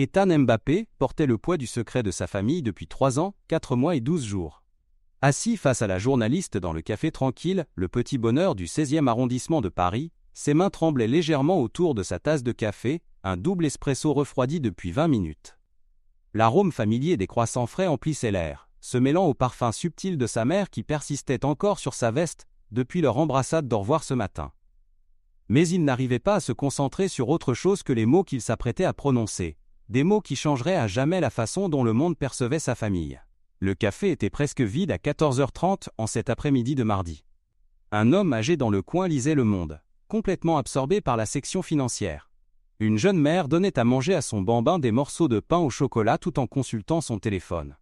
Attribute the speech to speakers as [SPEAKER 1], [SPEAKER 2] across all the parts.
[SPEAKER 1] Ethan Mbappé portait le poids du secret de sa famille depuis 3 ans, 4 mois et 12 jours. Assis face à la journaliste dans le café tranquille, le petit bonheur du 16e arrondissement de Paris, ses mains tremblaient légèrement autour de sa tasse de café, un double espresso refroidi depuis 20 minutes. L'arôme familier des croissants frais emplissait l'air, se mêlant au parfum subtil de sa mère qui persistait encore sur sa veste depuis leur embrassade d'au revoir ce matin. Mais il n'arrivait pas à se concentrer sur autre chose que les mots qu'il s'apprêtait à prononcer, des mots qui changeraient à jamais la façon dont le monde percevait sa famille. Le café était presque vide à 14h30 en cet après-midi de mardi. Un homme âgé dans le coin lisait Le Monde, complètement absorbé par la section financière. Une jeune mère donnait à manger à son bambin des morceaux de pain au chocolat tout en consultant son téléphone.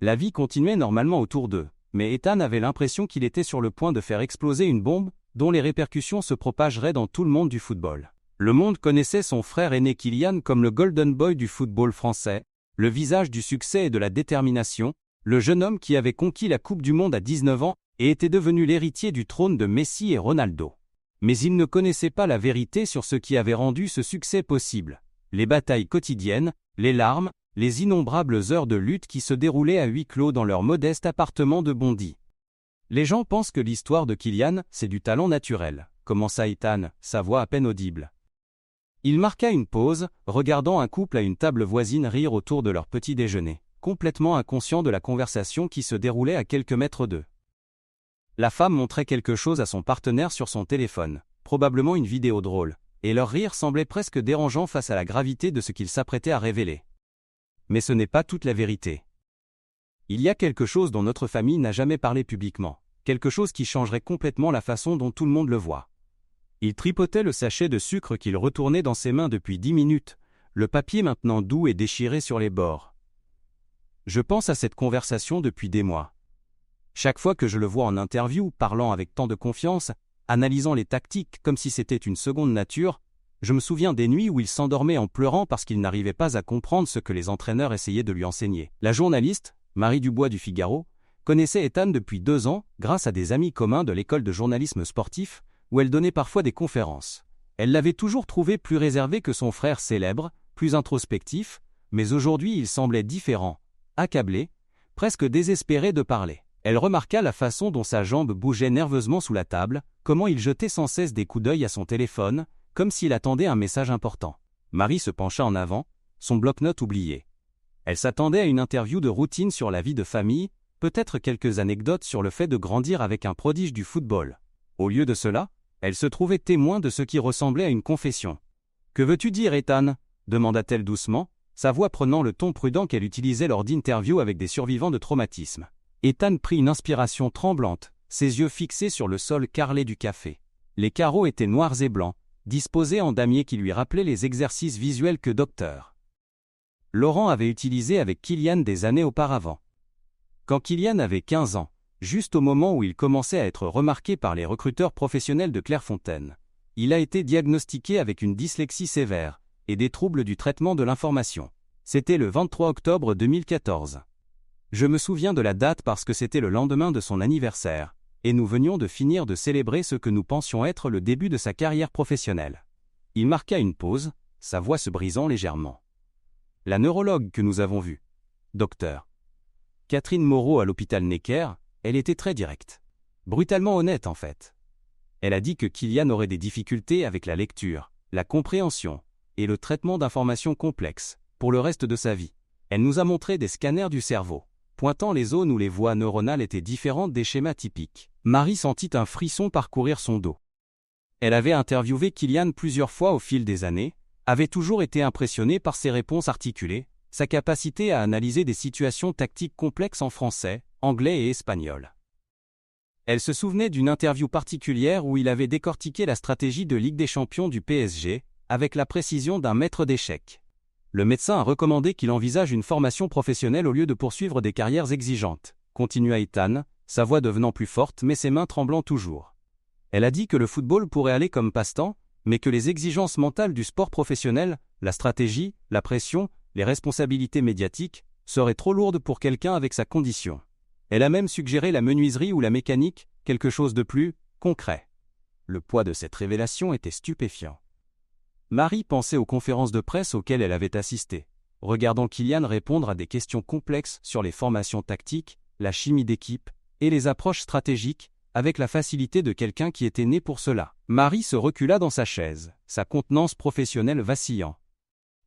[SPEAKER 1] La vie continuait normalement autour d'eux, mais Ethan avait l'impression qu'il était sur le point de faire exploser une bombe dont les répercussions se propageraient dans tout le monde du football. Le monde connaissait son frère aîné Kylian comme le golden boy du football français, le visage du succès et de la détermination, le jeune homme qui avait conquis la Coupe du Monde à 19 ans et était devenu l'héritier du trône de Messi et Ronaldo. Mais il ne connaissait pas la vérité sur ce qui avait rendu ce succès possible. Les batailles quotidiennes, les larmes, les innombrables heures de lutte qui se déroulaient à huis clos dans leur modeste appartement de Bondy. Les gens pensent que l'histoire de Kylian, c'est du talent naturel, commença Ethan, sa voix à peine audible. Il marqua une pause, regardant un couple à une table voisine rire autour de leur petit déjeuner, complètement inconscient de la conversation qui se déroulait à quelques mètres d'eux. La femme montrait quelque chose à son partenaire sur son téléphone, probablement une vidéo drôle, et leur rire semblait presque dérangeant face à la gravité de ce qu'ils s'apprêtaient à révéler. Mais ce n'est pas toute la vérité. Il y a quelque chose dont notre famille n'a jamais parlé publiquement, quelque chose qui changerait complètement la façon dont tout le monde le voit. Il tripotait le sachet de sucre qu'il retournait dans ses mains depuis 10 minutes, le papier maintenant doux et déchiré sur les bords. Je pense à cette conversation depuis des mois. Chaque fois que je le vois en interview, parlant avec tant de confiance, analysant les tactiques comme si c'était une seconde nature, je me souviens des nuits où il s'endormait en pleurant parce qu'il n'arrivait pas à comprendre ce que les entraîneurs essayaient de lui enseigner. La journaliste, Marie Dubois du Figaro, connaissait Ethan depuis 2 ans grâce à des amis communs de l'école de journalisme sportif, où elle donnait parfois des conférences. Elle l'avait toujours trouvé plus réservé que son frère célèbre, plus introspectif, mais aujourd'hui il semblait différent, accablé, presque désespéré de parler. Elle remarqua la façon dont sa jambe bougeait nerveusement sous la table, comment il jetait sans cesse des coups d'œil à son téléphone, comme s'il attendait un message important. Marie se pencha en avant, son bloc-notes oublié. Elle s'attendait à une interview de routine sur la vie de famille, peut-être quelques anecdotes sur le fait de grandir avec un prodige du football. Au lieu de cela, elle se trouvait témoin de ce qui ressemblait à une confession. « Que veux-tu dire, Ethan » demanda-t-elle doucement, sa voix prenant le ton prudent qu'elle utilisait lors d'interviews avec des survivants de traumatisme. Ethan prit une inspiration tremblante, ses yeux fixés sur le sol carrelé du café. Les carreaux étaient noirs et blancs, disposés en damier qui lui rappelaient les exercices visuels que Dr. Laurent avait utilisés avec Kylian des années auparavant. Quand Kylian avait 15 ans, juste au moment où il commençait à être remarqué par les recruteurs professionnels de Clairefontaine, il a été diagnostiqué avec une dyslexie sévère et des troubles du traitement de l'information. C'était le 23 octobre 2014. Je me souviens de la date parce que c'était le lendemain de son anniversaire, et nous venions de finir de célébrer ce que nous pensions être le début de sa carrière professionnelle. Il marqua une pause, sa voix se brisant légèrement. La neurologue que nous avons vue, Dr. Catherine Moreau à l'hôpital Necker, elle était très directe. Brutalement honnête en fait. Elle a dit que Kylian aurait des difficultés avec la lecture, la compréhension et le traitement d'informations complexes pour le reste de sa vie. Elle nous a montré des scanners du cerveau, pointant les zones où les voies neuronales étaient différentes des schémas typiques. Marie sentit un frisson parcourir son dos. Elle avait interviewé Kylian plusieurs fois au fil des années, avait toujours été impressionnée par ses réponses articulées, sa capacité à analyser des situations tactiques complexes en français, anglais et espagnol. Elle se souvenait d'une interview particulière où il avait décortiqué la stratégie de Ligue des Champions du PSG, avec la précision d'un maître d'échecs. Le médecin a recommandé qu'il envisage une formation professionnelle au lieu de poursuivre des carrières exigeantes, continua Ethan, sa voix devenant plus forte mais ses mains tremblant toujours. Elle a dit que le football pourrait aller comme passe-temps, mais que les exigences mentales du sport professionnel, la stratégie, la pression, les responsabilités médiatiques, seraient trop lourdes pour quelqu'un avec sa condition. Elle a même suggéré la menuiserie ou la mécanique, quelque chose de plus concret. Le poids de cette révélation était stupéfiant. Marie pensait aux conférences de presse auxquelles elle avait assisté. regardant Kylian répondre à des questions complexes sur les formations tactiques, la chimie d'équipe et les approches stratégiques, avec la facilité de quelqu'un qui était né pour cela. Marie se recula dans sa chaise, sa contenance professionnelle vacillant.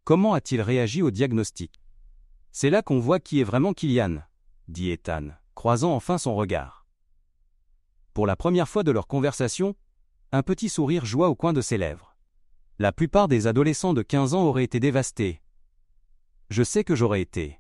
[SPEAKER 1] Comment a-t-il réagi au diagnostic? C'est là qu'on voit qui est vraiment Kylian, dit Ethan, croisant enfin son regard. Pour la première fois de leur conversation, un petit sourire joua au coin de ses lèvres. La plupart des adolescents de 15 ans auraient été dévastés. Je sais que j'aurais été.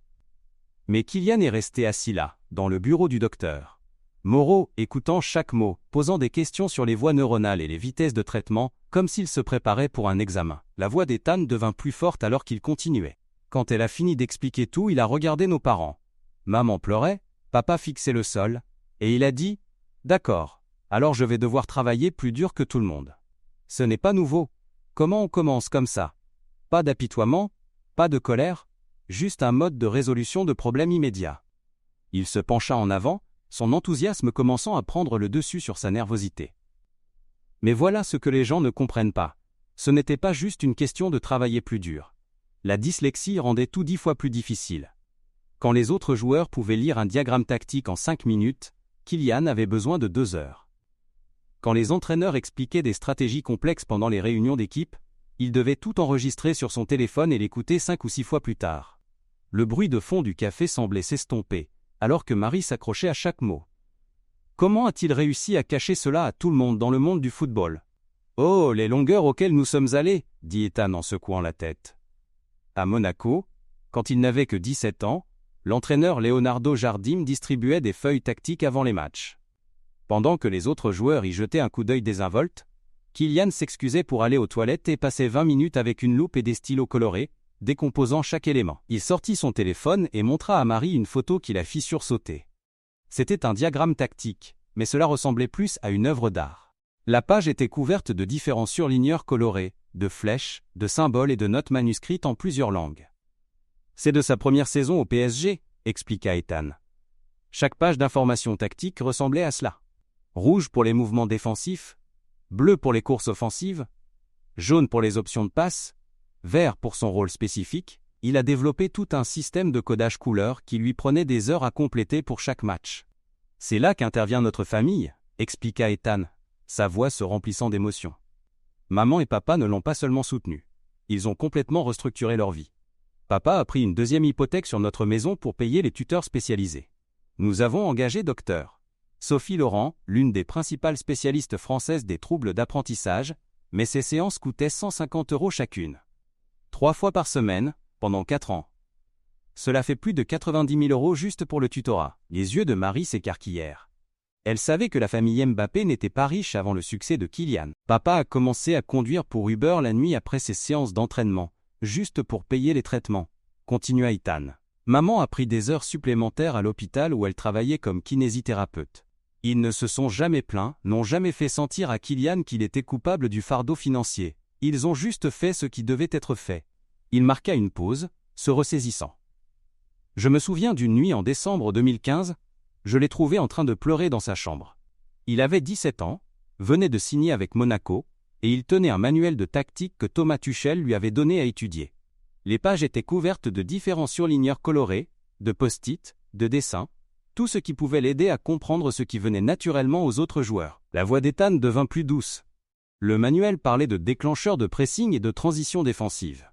[SPEAKER 1] Mais Kylian est resté assis là, dans le bureau du docteur Moreau, écoutant chaque mot, posant des questions sur les voies neuronales et les vitesses de traitement, comme s'il se préparait pour un examen. La voix d'Ethan devint plus forte alors qu'il continuait. Quand elle a fini d'expliquer tout, il a regardé nos parents. Maman pleurait, papa fixait le sol, et il a dit « D'accord, alors je vais devoir travailler plus dur que tout le monde. » Ce n'est pas nouveau. Comment on commence comme ça? Pas d'apitoiement, pas de colère, juste un mode de résolution de problèmes immédiats. Il se pencha en avant, son enthousiasme commençant à prendre le dessus sur sa nervosité. Mais voilà ce que les gens ne comprennent pas. Ce n'était pas juste une question de travailler plus dur. La dyslexie rendait tout 10 fois plus difficile. Quand les autres joueurs pouvaient lire un diagramme tactique en 5 minutes, Kylian avait besoin de 2 heures. Quand les entraîneurs expliquaient des stratégies complexes pendant les réunions d'équipe, il devait tout enregistrer sur son téléphone et l'écouter 5 ou 6 fois plus tard. Le bruit de fond du café semblait s'estomper, alors que Marie s'accrochait à chaque mot. Comment a-t-il réussi à cacher cela à tout le monde dans le monde du football? Oh, les longueurs auxquelles nous sommes allés, dit Ethan en secouant la tête. À Monaco, quand il n'avait que 17 ans, l'entraîneur Leonardo Jardim distribuait des feuilles tactiques avant les matchs. Pendant que les autres joueurs y jetaient un coup d'œil désinvolte, Kylian s'excusait pour aller aux toilettes et passait 20 minutes avec une loupe et des stylos colorés, décomposant chaque élément. Il sortit son téléphone et montra à Marie une photo qui la fit sursauter. C'était un diagramme tactique, mais cela ressemblait plus à une œuvre d'art. La page était couverte de différents surligneurs colorés, de flèches, de symboles et de notes manuscrites en plusieurs langues. C'est de sa première saison au PSG, expliqua Ethan. Chaque page d'information tactique ressemblait à cela. Rouge pour les mouvements défensifs, bleu pour les courses offensives, jaune pour les options de passe, vert pour son rôle spécifique. Il a développé tout un système de codage couleur qui lui prenait des heures à compléter pour chaque match. C'est là qu'intervient notre famille, expliqua Ethan, sa voix se remplissant d'émotion. Maman et papa ne l'ont pas seulement soutenu. Ils ont complètement restructuré leur vie. Papa a pris une deuxième hypothèque sur notre maison pour payer les tuteurs spécialisés. Nous avons engagé Dr. Sophie Laurent, l'une des principales spécialistes françaises des troubles d'apprentissage, mais ces séances coûtaient 150 € chacune. 3 fois par semaine, pendant 4 ans. Cela fait plus de 90 000 € juste pour le tutorat. Les yeux de Marie s'écarquillèrent. Elle savait que la famille Mbappé n'était pas riche avant le succès de Kylian. Papa a commencé à conduire pour Uber la nuit après ses séances d'entraînement, juste pour payer les traitements, continua Ethan. Maman a pris des heures supplémentaires à l'hôpital où elle travaillait comme kinésithérapeute. Ils ne se sont jamais plaints, n'ont jamais fait sentir à Kylian qu'il était coupable du fardeau financier. Ils ont juste fait ce qui devait être fait. Il marqua une pause, se ressaisissant. Je me souviens d'une nuit en décembre 2015, je l'ai trouvé en train de pleurer dans sa chambre. Il avait 17 ans, venait de signer avec Monaco, et il tenait un manuel de tactique que Thomas Tuchel lui avait donné à étudier. Les pages étaient couvertes de différents surligneurs colorés, de post-it, de dessins, tout ce qui pouvait l'aider à comprendre ce qui venait naturellement aux autres joueurs. La voix d'Ethan devint plus douce. Le manuel parlait de déclencheurs de pressing et de transition défensive.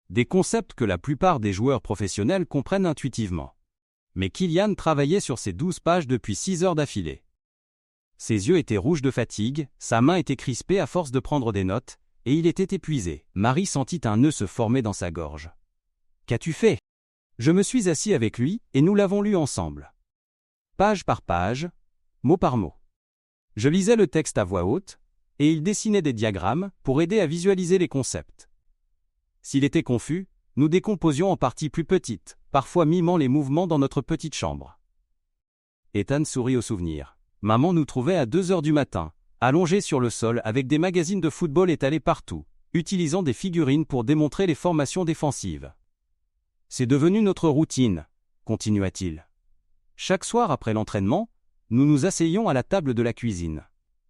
[SPEAKER 1] Des concepts que la plupart des joueurs professionnels comprennent intuitivement. Mais Kylian travaillait sur ces 12 pages depuis 6 heures d'affilée. Ses yeux étaient rouges de fatigue, sa main était crispée à force de prendre des notes, et il était épuisé. Marie sentit un nœud se former dans sa gorge. « Qu'as-tu fait ?» Je me suis assis avec lui, et nous l'avons lu ensemble. Page par page, mot par mot. Je lisais le texte à voix haute, et il dessinait des diagrammes pour aider à visualiser les concepts. S'il était confus, nous décomposions en parties plus petites, parfois mimant les mouvements dans notre petite chambre. Ethan sourit au souvenir. Maman nous trouvait à 2 heures du matin, allongés sur le sol avec des magazines de football étalés partout, utilisant des figurines pour démontrer les formations défensives. C'est devenu notre routine, continua-t-il. Chaque soir après l'entraînement, nous nous asseyions à la table de la cuisine.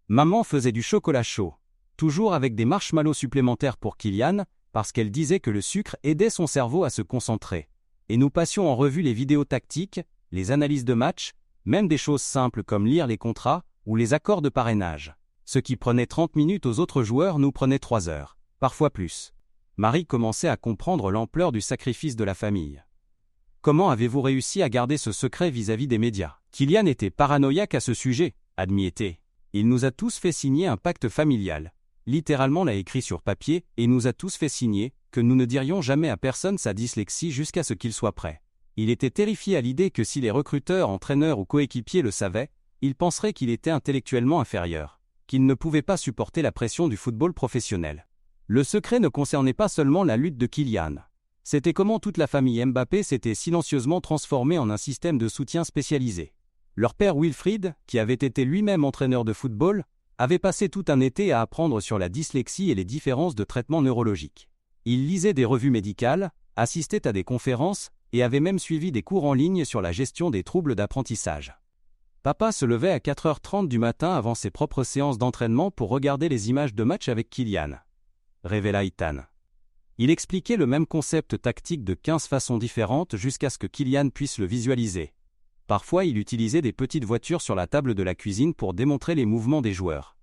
[SPEAKER 1] Maman faisait du chocolat chaud, toujours avec des marshmallows supplémentaires pour Kylian, parce qu'elle disait que le sucre aidait son cerveau à se concentrer. Et nous passions en revue les vidéos tactiques, les analyses de match, même des choses simples comme lire les contrats ou les accords de parrainage. Ce qui prenait 30 minutes aux autres joueurs nous prenait 3 heures, parfois plus. Marie commençait à comprendre l'ampleur du sacrifice de la famille. Comment avez-vous réussi à garder ce secret vis-à-vis des médias? Kylian était paranoïaque à ce sujet, admettait. Il nous a tous fait signer un pacte familial. Littéralement l'a écrit sur papier et nous a tous fait signer que nous ne dirions jamais à personne sa dyslexie jusqu'à ce qu'il soit prêt. Il était terrifié à l'idée que si les recruteurs, entraîneurs ou coéquipiers le savaient, ils penseraient qu'il était intellectuellement inférieur, qu'il ne pouvait pas supporter la pression du football professionnel. Le secret ne concernait pas seulement la lutte de Kylian. C'était comment toute la famille Mbappé s'était silencieusement transformée en un système de soutien spécialisé. Leur père Wilfried, qui avait été lui-même entraîneur de football, avait passé tout un été à apprendre sur la dyslexie et les différences de traitement neurologique. Il lisait des revues médicales, assistait à des conférences et avait même suivi des cours en ligne sur la gestion des troubles d'apprentissage. Papa se levait à 4h30 du matin avant ses propres séances d'entraînement pour regarder les images de match avec Kylian, révéla Ethan. Il expliquait le même concept tactique de 15 façons différentes jusqu'à ce que Kylian puisse le visualiser. Parfois, il utilisait des petites voitures sur la table de la cuisine pour démontrer les mouvements des joueurs.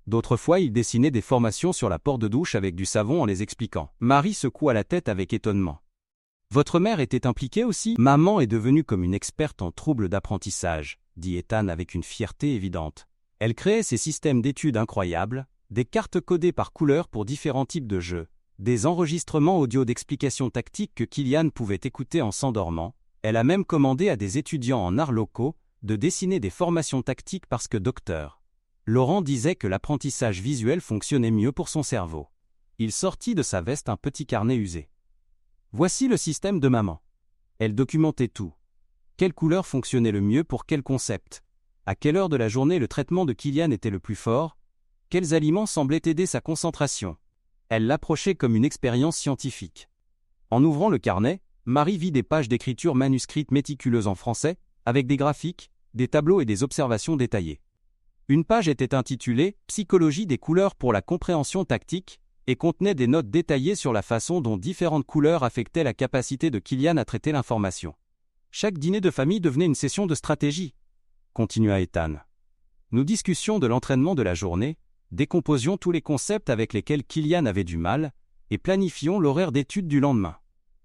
[SPEAKER 1] D'autres fois, il dessinait des formations sur la porte de douche avec du savon en les expliquant. Marie secoua la tête avec étonnement. « Votre mère était impliquée aussi ? Maman est devenue comme une experte en troubles d'apprentissage, dit Ethan avec une fierté évidente. Elle créait ces systèmes d'études incroyables, des cartes codées par couleur pour différents types de jeux, des enregistrements audio d'explications tactiques que Kylian pouvait écouter en s'endormant. Elle a même commandé à des étudiants en arts locaux de dessiner des formations tactiques parce que Dr. Laurent disait que l'apprentissage visuel fonctionnait mieux pour son cerveau. Il sortit de sa veste un petit carnet usé. Voici le système de maman. Elle documentait tout. Quelle couleur fonctionnait le mieux pour quel concept? À quelle heure de la journée le traitement de Kylian était le plus fort? Quels aliments semblaient aider sa concentration? Elle l'approchait comme une expérience scientifique. En ouvrant le carnet, Marie vit des pages d'écriture manuscrites méticuleuses en français, avec des graphiques, des tableaux et des observations détaillées. Une page était intitulée « Psychologie des couleurs pour la compréhension tactique » et contenait des notes détaillées sur la façon dont différentes couleurs affectaient la capacité de Kylian à traiter l'information. Chaque dîner de famille devenait une session de stratégie, continua Ethan. Nous discussions de l'entraînement de la journée, décomposions tous les concepts avec lesquels Kylian avait du mal, et planifions l'horaire d'études du lendemain.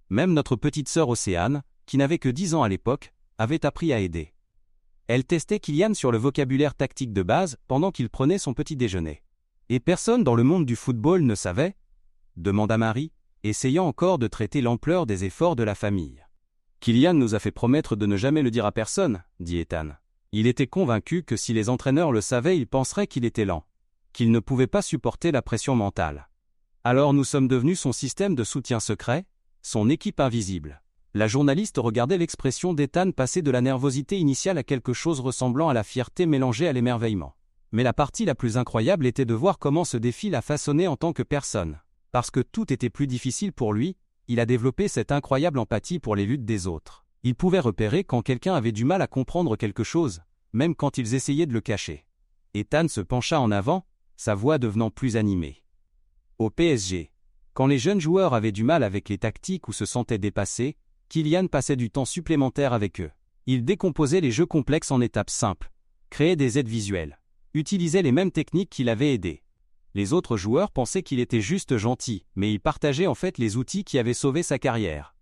[SPEAKER 1] Même notre petite sœur Océane, qui n'avait que 10 ans à l'époque, avait appris à aider. Elle testait Kylian sur le vocabulaire tactique de base pendant qu'il prenait son petit déjeuner. « Et personne dans le monde du football ne savait ?» demanda Marie, essayant encore de traiter l'ampleur des efforts de la famille. « Kylian nous a fait promettre de ne jamais le dire à personne, » dit Ethan. Il était convaincu que si les entraîneurs le savaient, ils penseraient qu'il était lent, qu'il ne pouvait pas supporter la pression mentale. Alors nous sommes devenus son système de soutien secret, son équipe invisible. La journaliste regardait l'expression d'Ethan passer de la nervosité initiale à quelque chose ressemblant à la fierté mélangée à l'émerveillement. Mais la partie la plus incroyable était de voir comment ce défi l'a façonné en tant que personne. Parce que tout était plus difficile pour lui, il a développé cette incroyable empathie pour les luttes des autres. Il pouvait repérer quand quelqu'un avait du mal à comprendre quelque chose, même quand ils essayaient de le cacher. Ethan se pencha en avant, sa voix devenant plus animée. Au PSG, quand les jeunes joueurs avaient du mal avec les tactiques ou se sentaient dépassés, Kylian passait du temps supplémentaire avec eux. Il décomposait les jeux complexes en étapes simples, créait des aides visuelles, utilisait les mêmes techniques qui l'avaient aidé. Les autres joueurs pensaient qu'il était juste gentil, mais il partageait en fait les outils qui avaient sauvé sa carrière.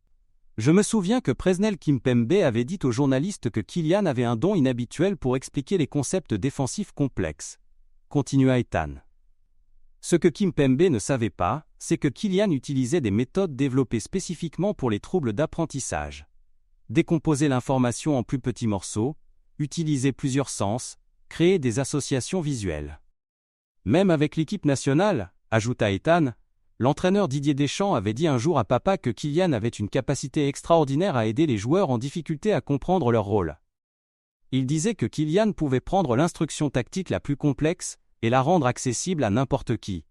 [SPEAKER 1] Je me souviens que Presnel Kimpembe avait dit aux journalistes que Kylian avait un don inhabituel pour expliquer les concepts défensifs complexes. Continua Ethan. Ce que Kimpembe ne savait pas, c'est que Kylian utilisait des méthodes développées spécifiquement pour les troubles d'apprentissage. Décomposer l'information en plus petits morceaux, utiliser plusieurs sens, créer des associations visuelles. Même avec l'équipe nationale, ajouta Ethan, l'entraîneur Didier Deschamps avait dit un jour à papa que Kylian avait une capacité extraordinaire à aider les joueurs en difficulté à comprendre leur rôle. Il disait que Kylian pouvait prendre l'instruction tactique la plus complexe et la rendre accessible à n'importe qui.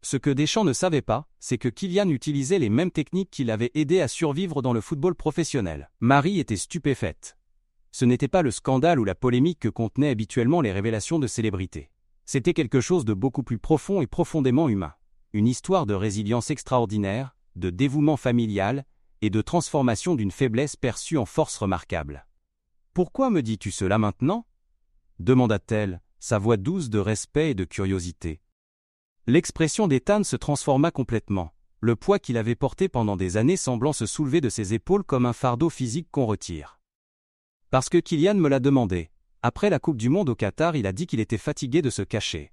[SPEAKER 1] Ce que Deschamps ne savait pas, c'est que Kylian utilisait les mêmes techniques qui l'avaient aidé à survivre dans le football professionnel. Marie était stupéfaite. Ce n'était pas le scandale ou la polémique que contenaient habituellement les révélations de célébrités. C'était quelque chose de beaucoup plus profond et profondément humain. une histoire de résilience extraordinaire, de dévouement familial et de transformation d'une faiblesse perçue en force remarquable. « Pourquoi me dis-tu cela maintenant » demanda-t-elle, sa voix douce de respect et de curiosité. L'expression d'Ethan se transforma complètement, le poids qu'il avait porté pendant des années semblant se soulever de ses épaules comme un fardeau physique qu'on retire. « Parce que Kylian me l'a demandé. Après la Coupe du Monde au Qatar, il a dit qu'il était fatigué de se cacher.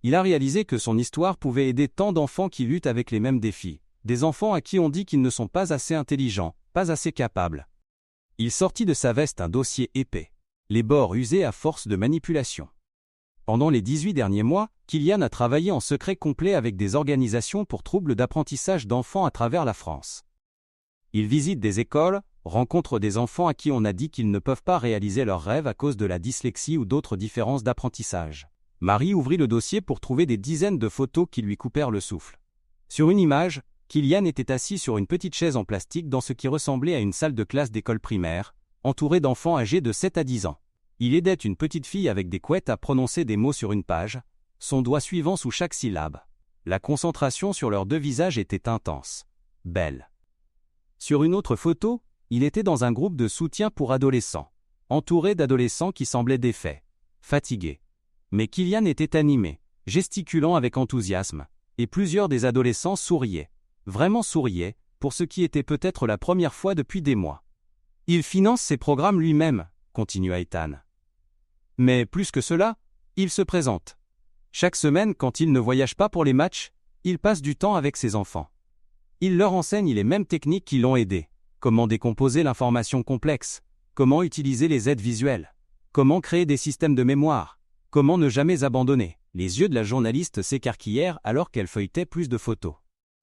[SPEAKER 1] Il a réalisé que son histoire pouvait aider tant d'enfants qui luttent avec les mêmes défis, des enfants à qui on dit qu'ils ne sont pas assez intelligents, pas assez capables. » Il sortit de sa veste un dossier épais, les bords usés à force de manipulation. Pendant les 18 derniers mois, Kylian a travaillé en secret complet avec des organisations pour troubles d'apprentissage d'enfants à travers la France. Il visite des écoles, rencontre des enfants à qui on a dit qu'ils ne peuvent pas réaliser leurs rêves à cause de la dyslexie ou d'autres différences d'apprentissage. Marie ouvrit le dossier pour trouver des dizaines de photos qui lui coupèrent le souffle. Sur une image, Kylian était assis sur une petite chaise en plastique dans ce qui ressemblait à une salle de classe d'école primaire, entouré d'enfants âgés de 7 à 10 ans. Il aidait une petite fille avec des couettes à prononcer des mots sur une page, son doigt suivant sous chaque syllabe. La concentration sur leurs deux visages était intense. Belle. Sur une autre photo, il était dans un groupe de soutien pour adolescents, entouré d'adolescents qui semblaient défaits, fatigués. Mais Kylian était animé, gesticulant avec enthousiasme, et plusieurs des adolescents souriaient, vraiment souriaient, pour ce qui était peut-être la première fois depuis des mois. Il finance ses programmes lui-même, continua Ethan. Mais plus que cela, il se présente. Chaque semaine, quand il ne voyage pas pour les matchs, il passe du temps avec ses enfants. Il leur enseigne les mêmes techniques qui l'ont aidé. Comment décomposer l'information complexe, comment utiliser les aides visuelles, comment créer des systèmes de mémoire, comment ne jamais abandonner. Les yeux de la journaliste s'écarquillèrent alors qu'elle feuilletait plus de photos.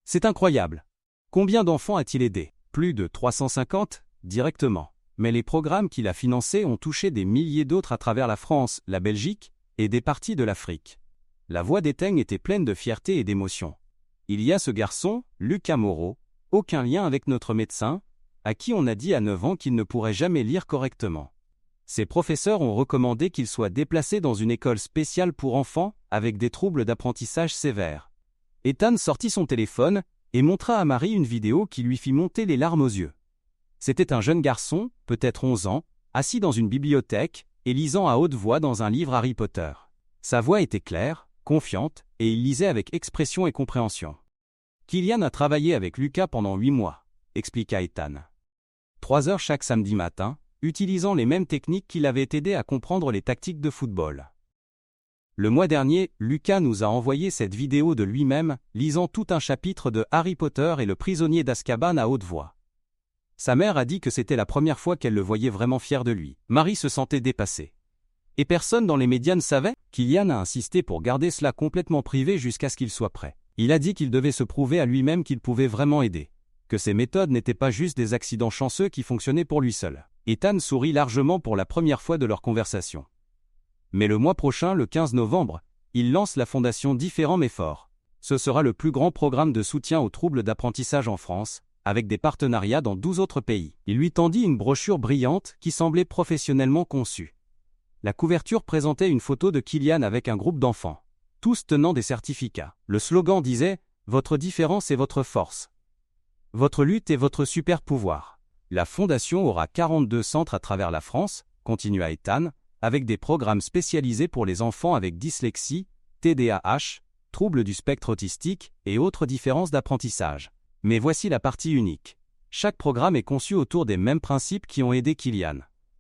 [SPEAKER 1] C'est incroyable. Combien d'enfants a-t-il aidé? Plus de 350, directement. Mais les programmes qu'il a financés ont touché des milliers d'autres à travers la France, la Belgique et des parties de l'Afrique. La voix d'Ethan était pleine de fierté et d'émotion. Il y a ce garçon, Lucas Moreau, aucun lien avec notre médecin, à qui on a dit à 9 ans qu'il ne pourrait jamais lire correctement. Ses professeurs ont recommandé qu'il soit déplacé dans une école spéciale pour enfants avec des troubles d'apprentissage sévères. Ethan sortit son téléphone et montra à Marie une vidéo qui lui fit monter les larmes aux yeux. C'était un jeune garçon, peut-être 11 ans, assis dans une bibliothèque et lisant à haute voix dans un livre Harry Potter. Sa voix était claire, confiante, et il lisait avec expression et compréhension. Kylian a travaillé avec Lucas pendant 8 mois, expliqua Ethan. 3 heures chaque samedi matin, utilisant les mêmes techniques qui l'avaient aidé à comprendre les tactiques de football. Le mois dernier, Lucas nous a envoyé cette vidéo de lui-même, lisant tout un chapitre de Harry Potter et le prisonnier d'Azkaban à haute voix. Sa mère a dit que c'était la première fois qu'elle le voyait vraiment fier de lui. Marie se sentait dépassée. Et personne dans les médias ne savait? Kylian a insisté pour garder cela complètement privé jusqu'à ce qu'il soit prêt. Il a dit qu'il devait se prouver à lui-même qu'il pouvait vraiment aider, que ses méthodes n'étaient pas juste des accidents chanceux qui fonctionnaient pour lui seul. Ethan sourit largement pour la première fois de leur conversation. Mais le mois prochain, le 15 novembre, il lance la fondation Différents mais forts. Ce sera le plus grand programme de soutien aux troubles d'apprentissage en France, avec des partenariats dans 12 autres pays. Il lui tendit une brochure brillante qui semblait professionnellement conçue. La couverture présentait une photo de Kylian avec un groupe d'enfants, tous tenant des certificats. Le slogan disait « Votre différence est votre force. Votre lutte est votre super pouvoir ». La fondation aura 42 centres à travers la France, continua Ethan, avec des programmes spécialisés pour les enfants avec dyslexie, TDAH, troubles du spectre autistique et autres différences d'apprentissage. Mais voici la partie unique. Chaque programme est conçu autour des mêmes principes qui ont aidé Kylian.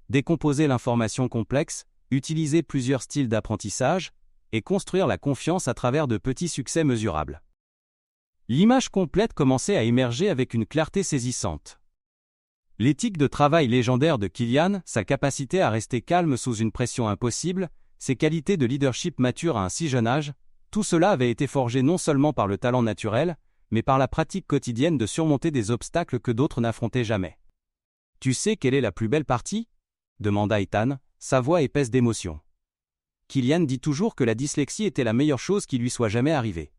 [SPEAKER 1] Décomposer l'information complexe, utiliser plusieurs styles d'apprentissage, et construire la confiance à travers de petits succès mesurables. L'image complète commençait à émerger avec une clarté saisissante. L'éthique de travail légendaire de Kylian, sa capacité à rester calme sous une pression impossible, ses qualités de leadership matures à un si jeune âge, tout cela avait été forgé non seulement par le talent naturel, mais par la pratique quotidienne de surmonter des obstacles que d'autres n'affrontaient jamais. « Tu sais quelle est la plus belle partie ?» demanda Ethan, sa voix épaisse d'émotion. Kylian dit toujours que la dyslexie était la meilleure chose qui lui soit jamais arrivée.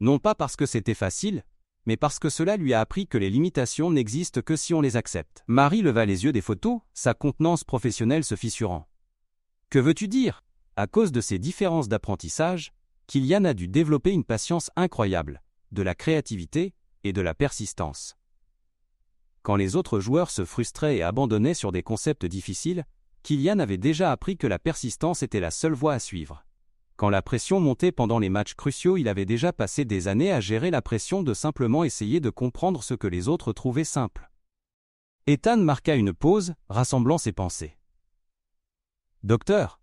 [SPEAKER 1] Non pas parce que c'était facile, mais parce que cela lui a appris que les limitations n'existent que si on les accepte. Marie leva les yeux des photos, sa contenance professionnelle se fissurant. « Que veux-tu dire ? À cause de ces différences d'apprentissage, Kylian a dû développer une patience incroyable, de la créativité et de la persistance. Quand les autres joueurs se frustraient et abandonnaient sur des concepts difficiles, Kylian avait déjà appris que la persistance était la seule voie à suivre. Quand la pression montait pendant les matchs cruciaux, il avait déjà passé des années à gérer la pression de simplement essayer de comprendre ce que les autres trouvaient simple. Ethan marqua une pause, rassemblant ses pensées. Docteur,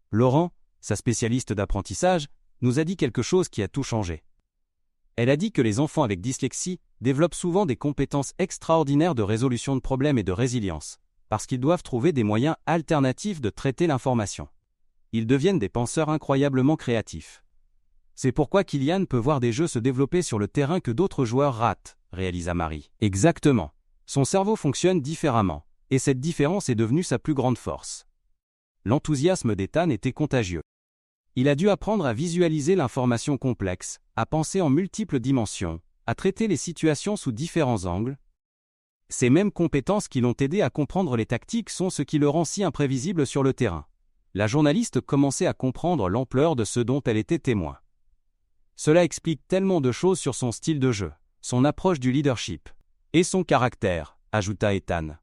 [SPEAKER 1] Laurent, sa spécialiste d'apprentissage, nous a dit quelque chose qui a tout changé. Elle a dit que les enfants avec dyslexie développent souvent des compétences extraordinaires de résolution de problèmes et de résilience, parce qu'ils doivent trouver des moyens alternatifs de traiter l'information. Ils deviennent des penseurs incroyablement créatifs. C'est pourquoi Kylian peut voir des jeux se développer sur le terrain que d'autres joueurs ratent, réalisa Marie. Exactement. Son cerveau fonctionne différemment, et cette différence est devenue sa plus grande force. L'enthousiasme d'Ethan était contagieux. Il a dû apprendre à visualiser l'information complexe, à penser en multiples dimensions, à traiter les situations sous différents angles. Ces mêmes compétences qui l'ont aidé à comprendre les tactiques sont ce qui le rend si imprévisible sur le terrain. La journaliste commençait à comprendre l'ampleur de ce dont elle était témoin. Cela explique tellement de choses sur son style de jeu, son approche du leadership et son caractère, ajouta Ethan.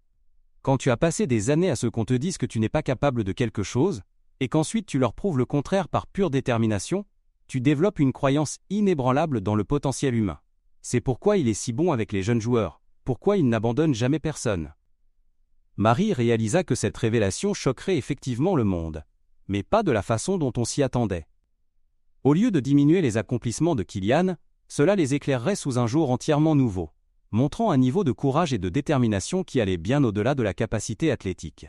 [SPEAKER 1] Quand tu as passé des années à ce qu'on te dise que tu n'es pas capable de quelque chose, et qu'ensuite tu leur prouves le contraire par pure détermination, tu développes une croyance inébranlable dans le potentiel humain. C'est pourquoi il est si bon avec les jeunes joueurs, pourquoi il n'abandonne jamais personne. Marie réalisa que cette révélation choquerait effectivement le monde, mais pas de la façon dont on s'y attendait. Au lieu de diminuer les accomplissements de Kylian, cela les éclairerait sous un jour entièrement nouveau, montrant un niveau de courage et de détermination qui allait bien au-delà de la capacité athlétique.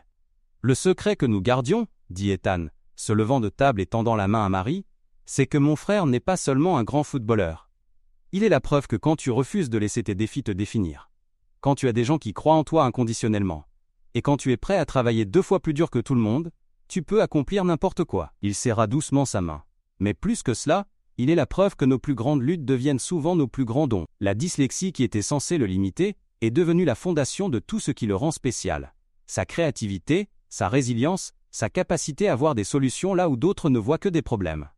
[SPEAKER 1] Le secret que nous gardions, dit Ethan, se levant de table et tendant la main à Marie, c'est que mon frère n'est pas seulement un grand footballeur. Il est la preuve que quand tu refuses de laisser tes défis te définir, quand tu as des gens qui croient en toi inconditionnellement, et quand tu es prêt à travailler 2 fois plus dur que tout le monde, tu peux accomplir n'importe quoi. Il serra doucement sa main. Mais plus que cela, il est la preuve que nos plus grandes luttes deviennent souvent nos plus grands dons. La dyslexie qui était censée le limiter est devenue la fondation de tout ce qui le rend spécial. Sa créativité, sa résilience, sa capacité à voir des solutions là où d'autres ne voient que des problèmes.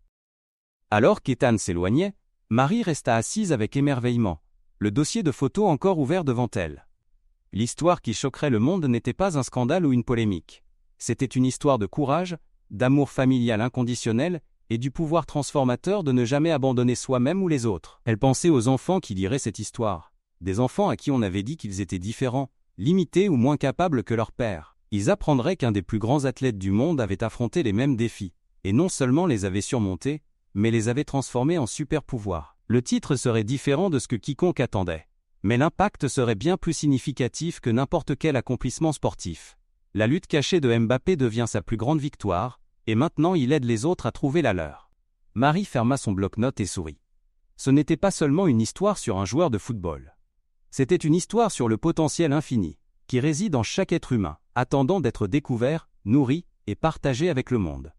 [SPEAKER 1] Alors qu'Ethan s'éloignait, Marie resta assise avec émerveillement, le dossier de photos encore ouvert devant elle. L'histoire qui choquerait le monde n'était pas un scandale ou une polémique. C'était une histoire de courage, d'amour familial inconditionnel et du pouvoir transformateur de ne jamais abandonner soi-même ou les autres. Elle pensait aux enfants qui liraient cette histoire, des enfants à qui on avait dit qu'ils étaient différents, limités ou moins capables que leur père. Ils apprendraient qu'un des plus grands athlètes du monde avait affronté les mêmes défis, et non seulement les avait surmontés, mais les avait transformés en super-pouvoirs. Le titre serait différent de ce que quiconque attendait. Mais l'impact serait bien plus significatif que n'importe quel accomplissement sportif. La lutte cachée de Mbappé devient sa plus grande victoire, et maintenant il aide les autres à trouver la leur. Marie ferma son bloc-notes et sourit. Ce n'était pas seulement une histoire sur un joueur de football. C'était une histoire sur le potentiel infini, qui réside en chaque être humain, attendant d'être découvert, nourri et partagé avec le monde.